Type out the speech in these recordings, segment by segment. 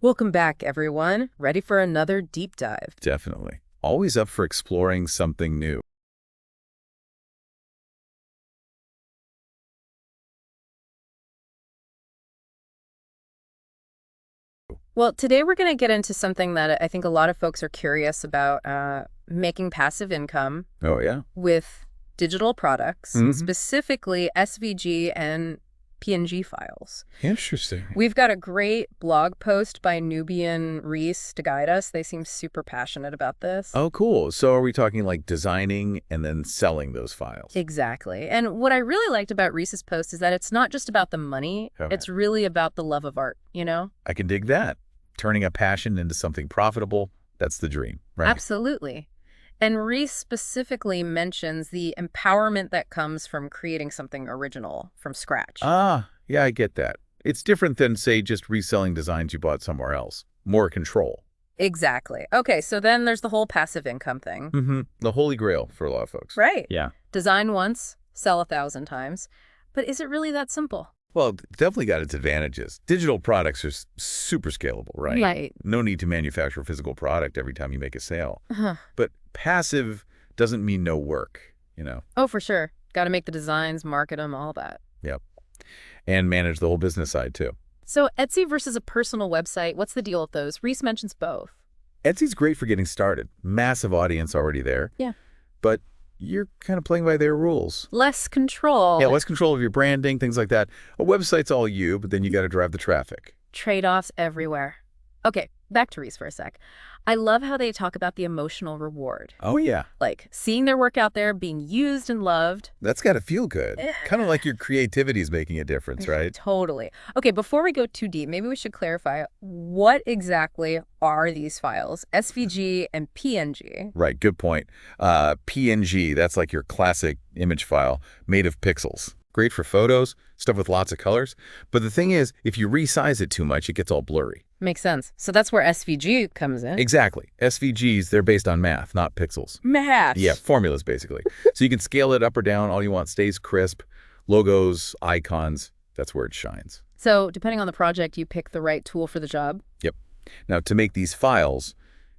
Welcome back, everyone. Ready for another deep dive? Definitely. Always up for exploring something new. Well, today we're going to get into something that I think a lot of folks are curious about, making passive income Oh, yeah? with digital products, Hmm. specifically SVG and PNG files. Interesting. We've got a great blog post by Nubian Reese to guide us. They seem super passionate about this. Oh, cool. So are we talking like designing and then selling those files? Exactly. And what I really liked about Reese's post is that it's not just about the money, Okay. it's really about the love of art, you know? I can dig that. Turning a passion into something profitable, that's the dream, right? Absolutely. And Reese specifically mentions the empowerment that comes from creating something original from scratch. Ah, yeah, I get that. It's different than, say, just reselling designs you bought somewhere else. More control. Exactly. Okay, so then there's the whole passive income thing. Mm-hmm. The holy grail for a lot of folks. Right. Yeah. Design once, sell 1,000 times. But is it really that simple? Well, it definitely got its advantages. Digital products are super scalable, right? Right. No need to manufacture a physical product every time you make a sale. Huh. But passive doesn't mean no work, you know? Oh, for sure. Got to make the designs, market them, all that. Yep. And manage the whole business side, too. So Etsy versus a personal website, what's the deal with those? Reese mentions both. Etsy's great for getting started. Massive audience already there. Yeah. But you're kind of playing by their rules. Less control. Yeah, less control of your branding, things like that. A website's all you, but then you got to drive the traffic. Trade-offs everywhere. Okay, back to Reese for a sec. I love how they talk about the emotional reward. Oh, yeah. Like seeing their work out there, being used and loved. That's got to feel good. Kind of like your creativity is making a difference, right? Totally. Okay, before we go too deep, maybe we should clarify what exactly are these files, SVG and PNG? Right, good point. PNG, that's like your classic image file made of pixels. Great for photos, stuff with lots of colors. But the thing is, if you resize it too much, it gets all blurry. Makes sense. So that's where SVG comes in. Exactly. SVGs, they're based on math, not pixels. Math. Yeah, formulas, basically. So you can scale it up or down. All you want stays crisp. Logos, icons, that's where it shines. So depending on the project, you pick the right tool for the job? Yep. Now, to make these files,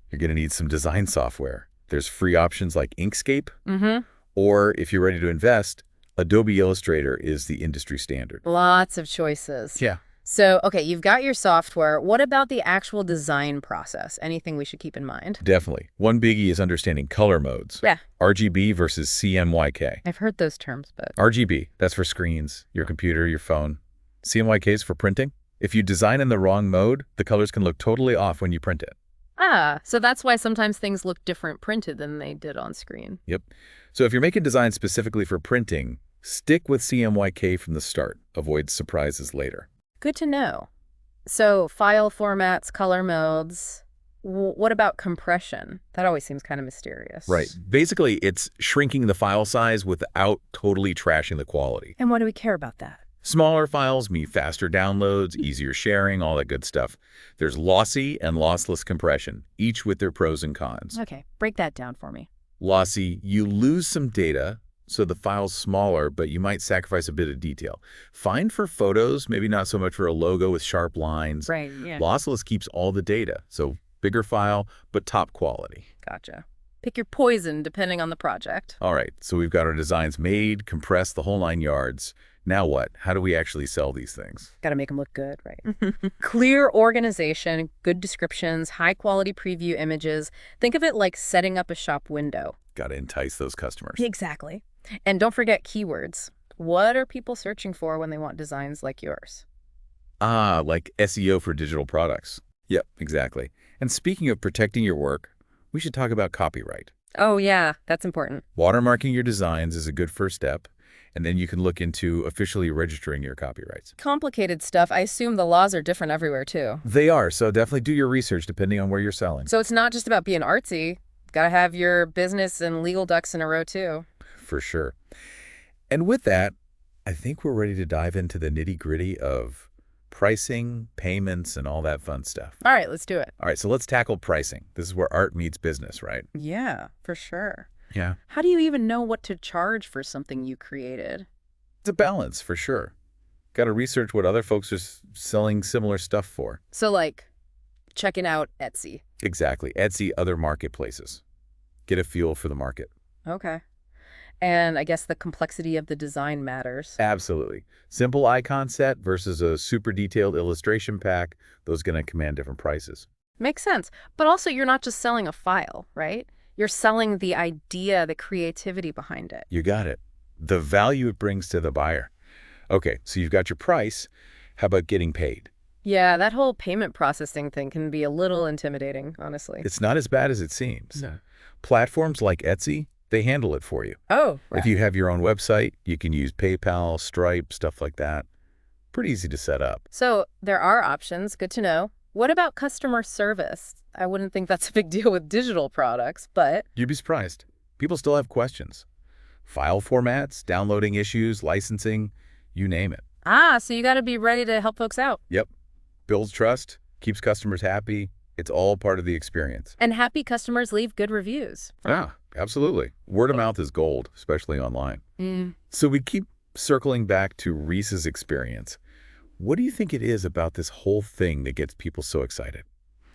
you're going to need some design software. There's free options like Inkscape, or if you're ready to invest, Adobe Illustrator is the industry standard. Lots of choices. Yeah. So, okay, you've got your software. What about the actual design process? Anything we should keep in mind? Definitely. One biggie is understanding color modes. Yeah. RGB versus CMYK. I've heard those terms, but... RGB, that's for screens, your computer, your phone. CMYK is for printing. If you design in the wrong mode, the colors can look totally off when you print it. Ah, so that's why sometimes things look different printed than they did on screen. Yep. So if you're making designs specifically for printing, stick with CMYK from the start. Avoid surprises later. Good to know. So file formats, color modes. What about compression? That always seems kind of mysterious. Right. Basically, it's shrinking the file size without totally trashing the quality. And why do we care about that? Smaller files mean faster downloads, easier sharing, all that good stuff. There's lossy and lossless compression, each with their pros and cons. Okay, break that down for me. Lossy, you lose some data, so the file's smaller, but you might sacrifice a bit of detail. Fine for photos, maybe not so much for a logo with sharp lines. Right, yeah. Lossless keeps all the data, so bigger file, but top quality. Gotcha. Pick your poison depending on the project. All right, so we've got our designs made, compressed, the whole 9 yards. Now what? How do we actually sell these things? Got to make them look good, right? Clear organization, good descriptions, high-quality preview images. Think of it like setting up a shop window. Got to entice those customers. Exactly. And don't forget keywords. What are people searching for when they want designs like yours? Ah, like SEO for digital products. Yep, exactly. And speaking of protecting your work, we should talk about copyright. Oh, yeah, that's important. Watermarking your designs is a good first step, and then you can look into officially registering your copyrights. Complicated stuff. I assume the laws are different everywhere, too. They are, so definitely do your research depending on where you're selling. So it's not just about being artsy. Got to have your business and legal ducks in a row, too. For sure. And with that, I think we're ready to dive into the nitty-gritty of pricing, payments, and all that fun stuff. All right, let's do it. All right, so let's tackle pricing. This is where art meets business, right? Yeah, for sure. Yeah. How do you even know what to charge for something you created? It's a balance, for sure. Got to research what other folks are selling similar stuff for. So, like, checking out Etsy. Exactly. Etsy, other marketplaces. Get a feel for the market. Okay. And I guess the complexity of the design matters. Absolutely. Simple icon set versus a super detailed illustration pack, those going to command different prices. Makes sense. But also, you're not just selling a file, right? You're selling the idea, the creativity behind it. You got it. The value it brings to the buyer. Okay, so you've got your price. How about getting paid? Yeah, that whole payment processing thing can be a little intimidating, honestly. It's not as bad as it seems. No. Platforms like Etsy, they handle it for you. Oh, right. If you have your own website, you can use PayPal, Stripe, stuff like that. Pretty easy to set up. So there are options. Good to know. What about customer service? I wouldn't think that's a big deal with digital products, but You'd be surprised. People still have questions. File formats, downloading issues, licensing, you name it. so you got to be ready to help folks out. Yep. Builds trust, keeps customers happy. It's all part of the experience. And happy customers leave good reviews. Yeah, absolutely. Word of mouth is gold, especially online. So we keep circling back to Reese's experience. What do you think it is about this whole thing that gets people so excited?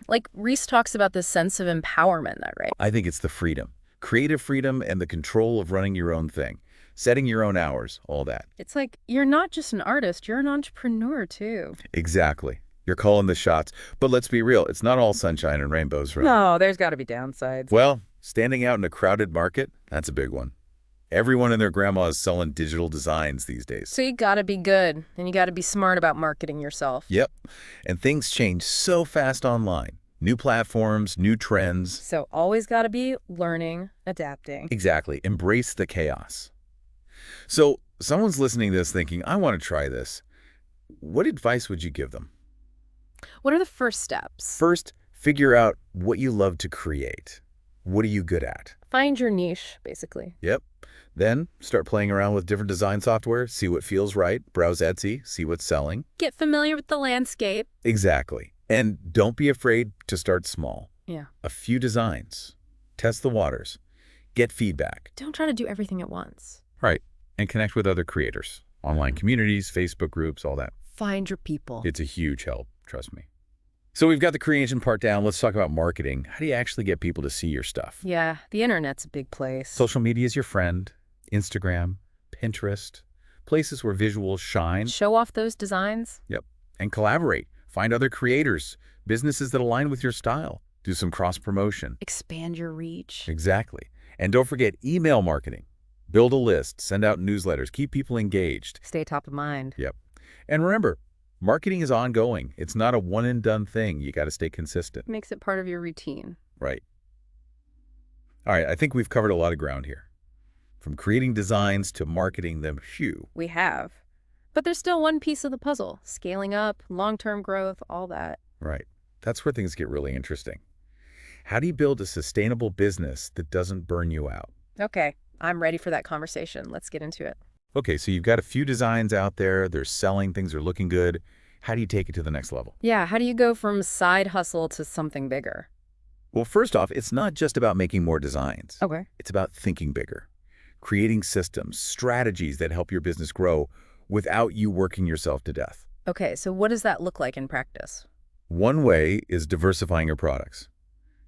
Like Reese talks about this sense of empowerment, right? I think it's the freedom. Creative freedom and the control of running your own thing. Setting your own hours, all that. It's like you're not just an artist, you're an entrepreneur too. Exactly. You're calling the shots. But let's be real, it's not all sunshine and rainbows, right? No, there's got to be downsides. Well, standing out in a crowded market, that's a big one. Everyone and their grandma is selling digital designs these days. So you got to be good, and you got to be smart about marketing yourself. Yep. And things change so fast online. New platforms, new trends. So always got to be learning, adapting. Exactly. Embrace the chaos. So someone's listening to this thinking, I want to try this. What advice would you give them? What are the first steps? First, figure out what you love to create. What are you good at? Find your niche, basically. Yep. Then start playing around with different design software, see what feels right, browse Etsy, see what's selling. Get familiar with the landscape. Exactly. And don't be afraid to start small. Yeah. A few designs. Test the waters. Get feedback. Don't try to do everything at once. Right. And connect with other creators. Online communities, Facebook groups, all that. Find your people. It's a huge help, trust me. So we've got the creation part down. Let's talk about marketing. How do you actually get people to see your stuff? Yeah, the internet's a big place. Social media is your friend. Instagram, Pinterest, places where visuals shine. Show off those designs. Yep. And collaborate. Find other creators, businesses that align with your style. Do some cross-promotion. Expand your reach. Exactly. And don't forget email marketing. Build a list, send out newsletters, keep people engaged. Stay top of mind. Yep. And remember, marketing is ongoing. It's not a one-and-done thing. You got to stay consistent. Makes it part of your routine. Right. All right, I think we've covered a lot of ground here. From creating designs to marketing them, phew. We have. But there's still one piece of the puzzle. Scaling up, long-term growth, all that. Right. That's where things get really interesting. How do you build a sustainable business that doesn't burn you out? Okay, I'm ready for that conversation. Let's get into it. Okay, so you've got a few designs out there. They're selling, things are looking good. How do you take it to the next level? Yeah, how do you go from side hustle to something bigger? Well, first off, it's not just about making more designs. Okay. It's about thinking bigger, creating systems, strategies that help your business grow without you working yourself to death. Okay, so what does that look like in practice? One way is diversifying your products.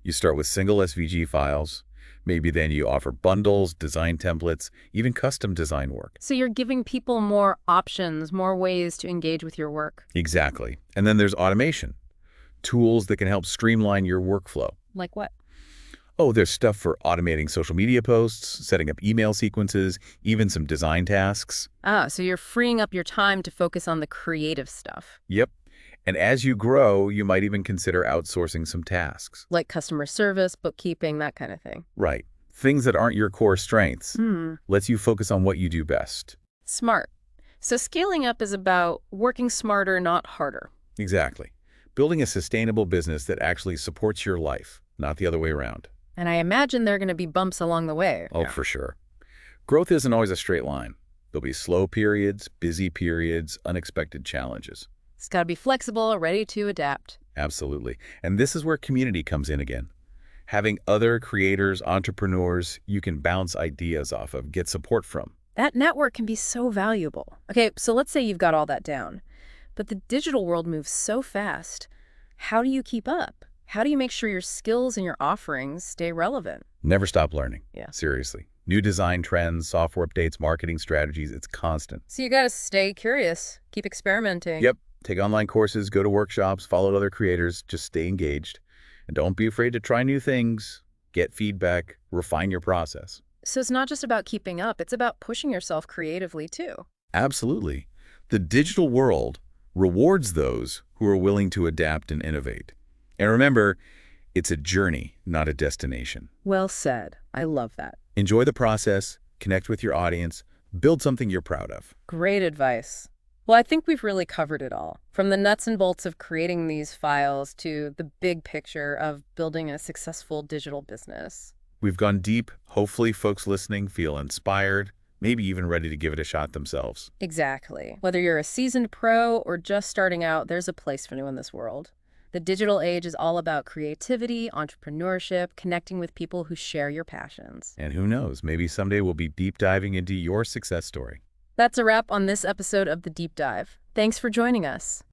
You start with single SVG files. Maybe then you offer bundles, design templates, even custom design work. So you're giving people more options, more ways to engage with your work. Exactly. And then there's automation, tools that can help streamline your workflow. Like what? Oh, there's stuff for automating social media posts, setting up email sequences, even some design tasks. So you're freeing up your time to focus on the creative stuff. Yep. And as you grow, you might even consider outsourcing some tasks. Like customer service, bookkeeping, that kind of thing. Right. Things that aren't your core strengths. Lets you focus on what you do best. Smart. So scaling up is about working smarter, not harder. Exactly. Building a sustainable business that actually supports your life, not the other way around. And I imagine there are going to be bumps along the way. Oh, for sure. Growth isn't always a straight line. There'll be slow periods, busy periods, unexpected challenges. It's got to be flexible, ready to adapt. Absolutely. And this is where community comes in again. Having other creators, entrepreneurs you can bounce ideas off of, get support from. That network can be so valuable. Okay, so let's say you've got all that down. But the digital world moves so fast. how do you keep up? How do you make sure your skills and your offerings stay relevant? Never stop learning. Yeah. Seriously. New design trends, software updates, marketing strategies, it's constant. So you got to stay curious, keep experimenting. Yep. Take online courses, go to workshops, follow other creators, just stay engaged. And don't be afraid to try new things, get feedback, refine your process. So it's not just about keeping up, it's about pushing yourself creatively too. Absolutely. The digital world rewards those who are willing to adapt and innovate. And remember, it's a journey, not a destination. Well said. I love that. Enjoy the process, connect with your audience, build something you're proud of. Great advice. Well, I think we've really covered it all, from the nuts and bolts of creating these files to the big picture of building a successful digital business. We've gone deep. Hopefully folks listening feel inspired, maybe even ready to give it a shot themselves. Exactly. Whether you're a seasoned pro or just starting out, there's a place for you in this world. The digital age is all about creativity, entrepreneurship, connecting with people who share your passions. And who knows, maybe someday we'll be deep diving into your success story. That's a wrap on this episode of The Deep Dive. Thanks for joining us.